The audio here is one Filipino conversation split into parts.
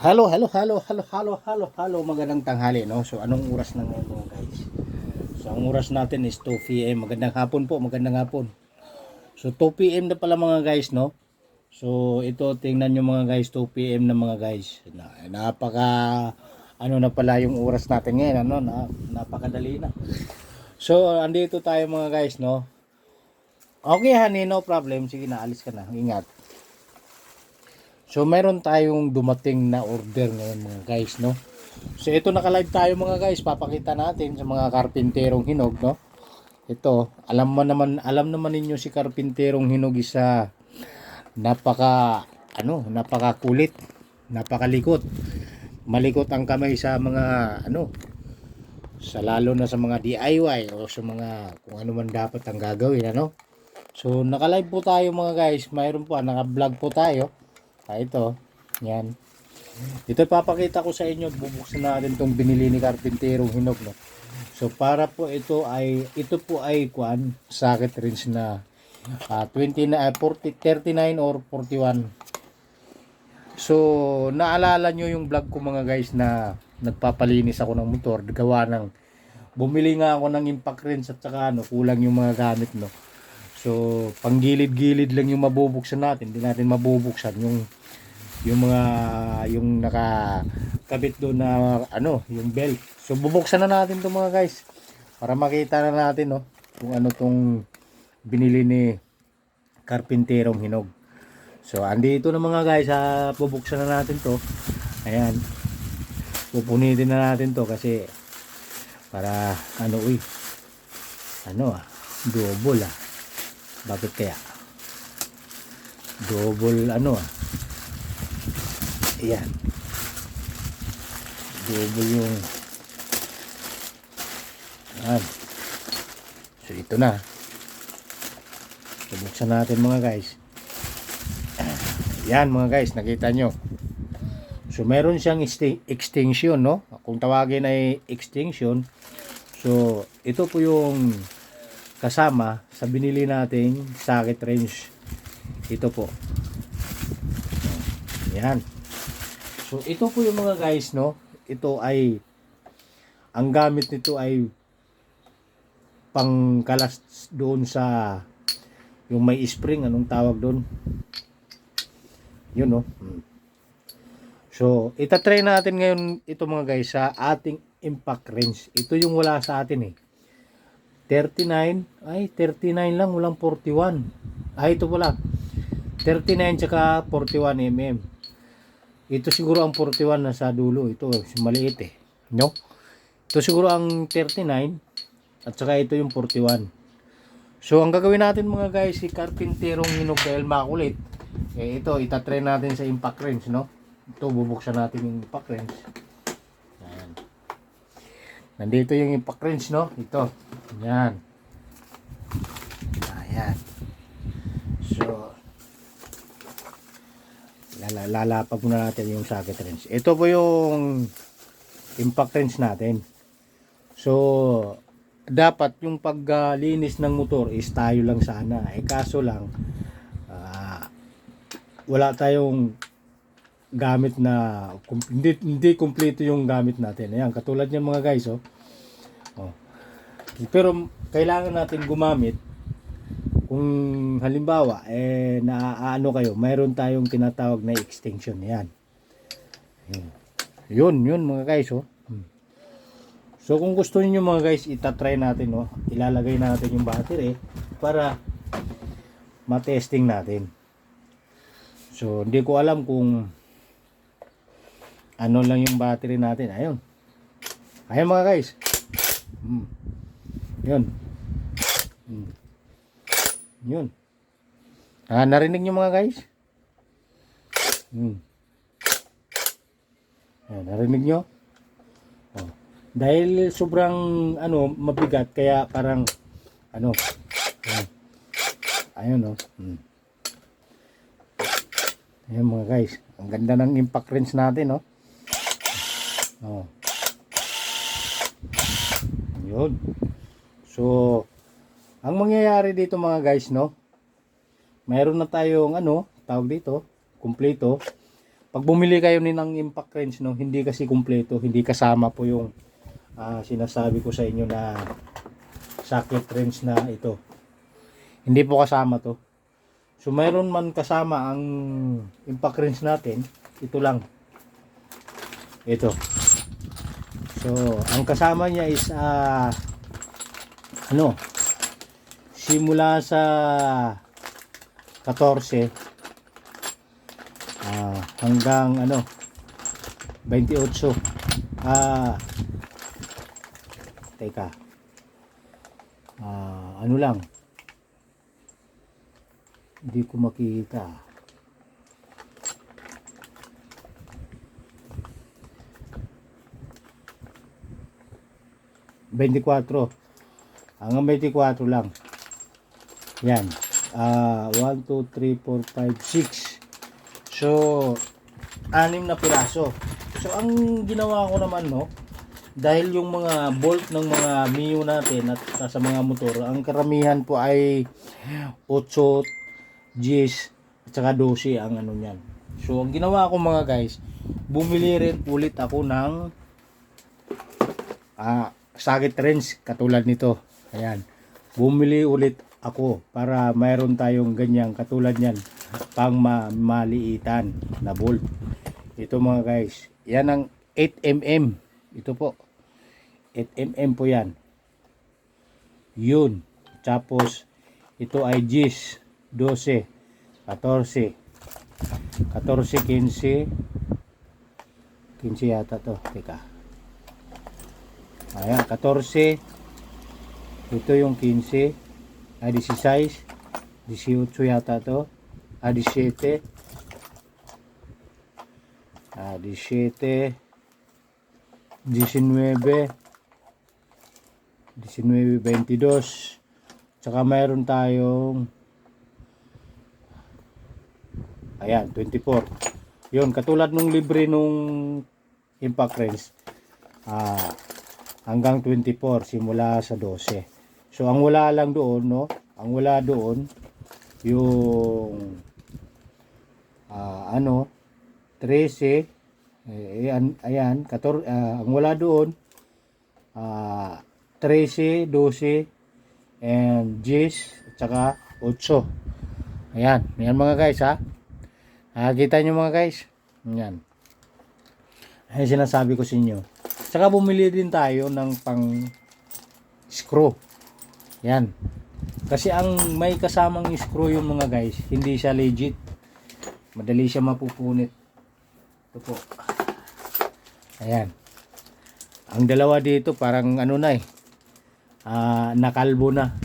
Hello, magandang tanghali, no? So, anong oras na ngayon mga guys? So, ang oras natin is 2 p.m. Magandang hapon po, magandang hapon. So, 2 p.m. na pala mga guys, no? So, ito, tingnan nyo mga guys, 2 p.m. na mga guys. Napaka, ano na pala yung oras natin ngayon, ano? Napakadali na. So, andito tayo mga guys, no? Okay, honey, no problem. Sige na, alis ka na. Ingat. So meron tayong dumating na order ngayon mga guys, no. So ito naka-live tayo mga guys, papakita natin sa mga karpinterong hinog, no. Ito, alam naman ninyo si karpinterong hinog isa napakakulit, napakalikot. Malikot ang kamay sa mga sa lalo na sa mga DIY o sa mga kung ano man dapat ang gagawin, ano. So naka-live po tayo mga guys, mayroon po, naka-vlog po tayo. Ito, yan. Ito papakita ko sa inyo, bubuksan natin tong binili ni karpinterong hinog, no. So para po ito po ay socket wrench na 39 or 41. So naalala nyo yung vlog ko mga guys na nagpapalinis ako ng motor, gawa ng bumili nga ako ng impact wrench at saka kulang yung mga gamit, no. So panggilid-gilid lang yung mabubuksan natin, hindi natin mabubuksan yung nakakabit doon na yung belt. So bubuksan na natin 'to mga guys para makita na natin, no, kung ano tong binili ni karpinterong hinog. So andito na mga guys, bubuksan na natin 'to. Ayan. Pupunitin na natin 'to kasi para double. Bakit kaya? Double ayan. Double yung ayan. So ito na. Bubuksan natin mga guys. Yan mga guys, nakita nyo. So meron siyang extension, no? Kung tawagin ay extension. So ito po yung kasama sa binili nating socket wrench. Ito po. Yan. So ito po yung mga guys, no. Ito ay ang gamit nito ay pangkalas doon sa yung may spring, anong tawag doon? Yun, no. So itatry natin ngayon ito mga guys sa ating impact wrench. Ito yung wala sa atin 39 lang, walang 41. Ito pala 39 tsaka 41 mm. Ito siguro ang 41 na sa dulo. Ito maliit no? Ito siguro ang 39 at saka ito yung 41. So ang gagawin natin mga guys, si karpinterong hinog dahil makulit, ito itatry natin sa impact wrench, no? Ito bubuksan natin yung impact wrench. Ayan. Nandito yung impact wrench, no? Ito. Ayan. Ayan. So lalapag muna natin yung socket wrench. Ito po yung impact wrench natin. So dapat yung paglinis ng motor is tayo lang sana. Kaso lang wala tayong gamit na hindi kumpleto yung gamit natin. Ayan, katulad niyan mga guys, Pero kailangan natin gumamit kung halimbawa naaano kayo, mayroon tayong tinatawag na extension. Yan. Yun mga guys, So kung gusto niyo mga guys, itatry natin, ilalagay natin yung battery para matesting natin. So hindi ko alam kung ano lang yung battery natin. Ayun mga guys. Yun. Narinig nyo mga guys? Narinig nyo? Dahil sobrang mabigat kaya parang ayun Ayun mga guys. Ang ganda ng impact wrench natin, Yun. So ang mangyayari dito mga guys, mayroon na tayong tawag dito, kumpleto. pag bumili kayo ng impact wrench, no, hindi kasi kumpleto, hindi kasama po yung sinasabi ko sa inyo na socket wrench na ito. Hindi po kasama to. So mayroon man kasama ang impact wrench natin, ito lang. Ito. So ang kasama niya is simula sa 14 hanggang 28. Teka. Lang. Hindi ko makita. Hanggang 24 lang. Yan. 1, 2, 3, 4, 5, 6. So, 6 na piraso. So, ang ginawa ko naman, no, dahil yung mga bolt ng mga Mio natin at sa mga motor, ang karamihan po ay 8, 10, at saka 12 ang ano niyan. So, ang ginawa ko mga guys, bumili rin ulit ako ng socket wrench katulad nito. Ayan. Bumili ulit ako para mayroon tayong ganyang katulad niyan pang maliitan na bolt. Ito mga guys, yan ang 8mm. Ito po. 8mm po yan. Yun. Tapos ito ay 10, 12, 14, 15 yata to. Teka. Ayan, 14. Ito yung 15. 16, 18 yata to. 17. 17, 19, 22. Tsaka mayroon tayong ayan, 24. Yun, katulad nung libre nung impact wrench. Hanggang 24 simula sa 12. So ang wala lang doon, no? Ang wala doon yung 13 ayan, 14, ang wala doon 13, 12 and 10 at saka 8. Ayan, yan mga guys ha. Kita nyo mga guys. Ayan. Ayan sinasabi ko sa inyo. Saka bumili din tayo ng pang screw. Yan. Kasi ang may kasamang screw yung mga guys, hindi siya legit. Madali siya mapupunit. Ito po. Ayan. Ang dalawa dito parang nakalbo na.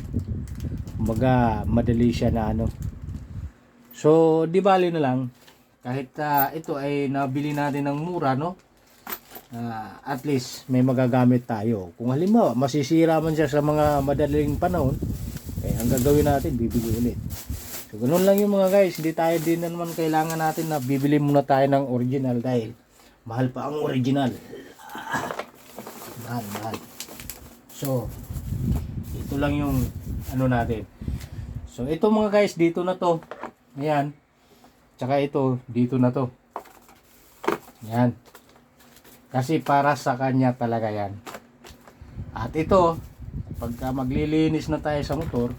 Kumbaga madali siya na So, di bali na lang. Kahit ito ay nabili natin ng mura, no? At least may magagamit tayo. Kung halimbawa masisira man siya sa mga madaling panahon, ang gagawin natin bibili ulit. So ganun lang yung mga guys, hindi tayo din naman kailangan natin na bibili muna tayo ng original dahil mahal pa ang original. Mahal. So ito lang yung natin. So ito mga guys, dito na to. Ayan. Tsaka ito, dito na to. Ayan. Kasi para sa kanya talaga yan. At ito, pagka maglilinis na tayo sa motor,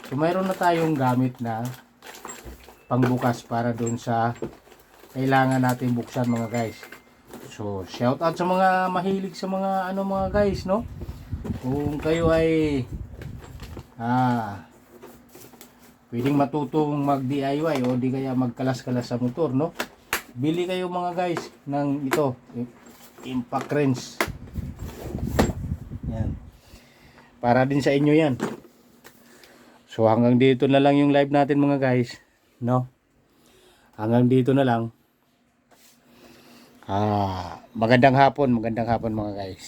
so mayroon na tayong gamit na pangbukas para doon sa kailangan natin buksan mga guys. So, shout out sa mga mahilig sa mga mga guys, no? Kung kayo ay pwedeng matutong mag DIY o di kaya magkalas-kalas sa motor, no? Bili kayo mga guys ng ito, impact wrench. Yan. Para din sa inyo yan. So hanggang dito na lang yung live natin mga guys, no? Hanggang dito na lang. Magandang hapon mga guys.